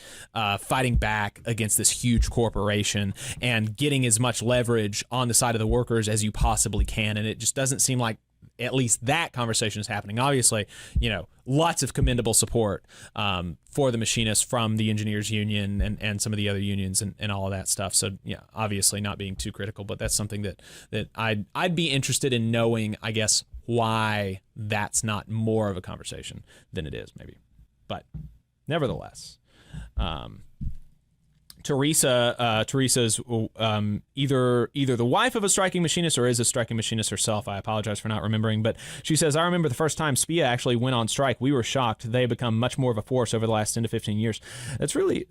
fighting back against this huge corporation and getting as much leverage on the side of the workers as you possibly can. And it just doesn't seem like at least that conversation is happening. Obviously, lots of commendable support for the machinists from the engineers union and some of the other unions and all of that stuff. So yeah, obviously not being too critical, but that's something that I'd be interested in knowing, I guess, why that's not more of a conversation than it is, maybe. But nevertheless, Teresa's either the wife of a striking machinist or is a striking machinist herself. I apologize for not remembering, but she says, I remember the first time SPIA actually went on strike. We were shocked. They become much more of a force over the last 10 to 15 years. That's really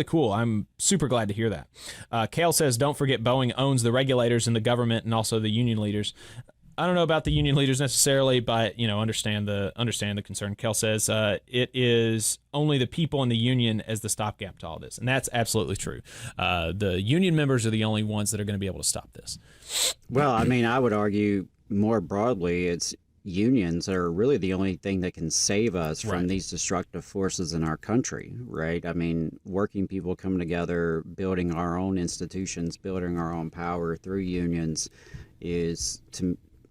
cool. I'm super glad to hear that. Kale says, don't forget Boeing owns the regulators and the government and also the union leaders. I don't know about the union leaders necessarily, but understand the concern. Kel says it is only the people in the union as the stopgap to all this, and that's absolutely true. The union members are the only ones that are going to be able to stop this. Well, I mean, I would argue more broadly, it's unions are really the only thing that can save us from Right. these destructive forces in our country, right? I mean, working people coming together, building our own institutions, building our own power through unions is,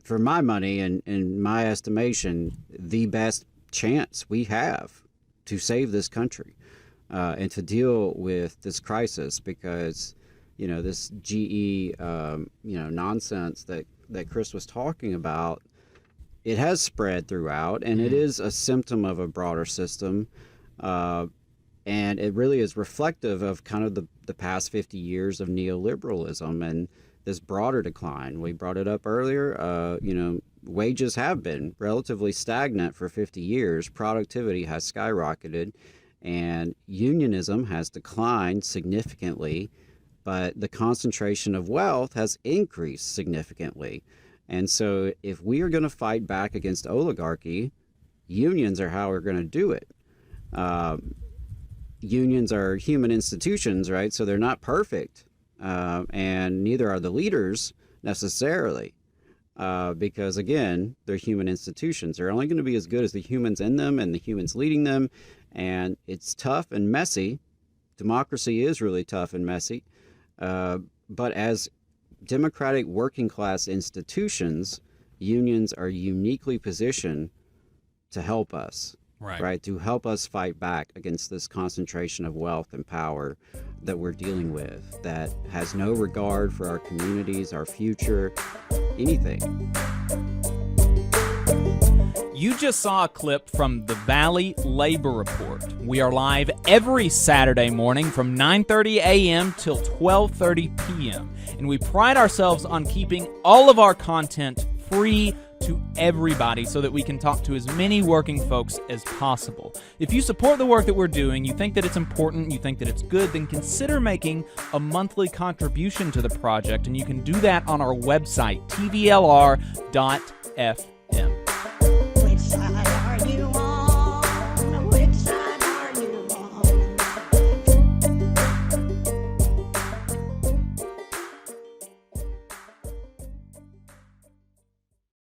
for my money and in my estimation, the best chance we have to save this country and to deal with this crisis, because this GE nonsense that Chris was talking about, it has spread throughout, and it is a symptom of a broader system, and it really is reflective of kind of the past 50 years of neoliberalism and this broader decline. We brought it up earlier. Wages have been relatively stagnant for 50 years. Productivity has skyrocketed, and unionism has declined significantly, but the concentration of wealth has increased significantly. And so if we are going to fight back against oligarchy, unions are how we're going to do it. Unions are human institutions, right? So they're not perfect, and neither are the leaders necessarily, because, again, they're human institutions. They're only going to be as good as the humans in them and the humans leading them, and it's tough and messy. Democracy is really tough and messy, but as democratic working class institutions, unions are uniquely positioned to help us, right? To help us fight back against this concentration of wealth and power that we're dealing with, that has no regard for our communities, our future, anything. You just saw a clip from the Valley Labor Report. We are live every Saturday morning from 9:30 a.m. till 12:30 p.m. And we pride ourselves on keeping all of our content free to everybody so that we can talk to as many working folks as possible. If you support the work that we're doing, you think that it's important, you think that it's good, then consider making a monthly contribution to the project, and you can do that on our website, tvlr.fm.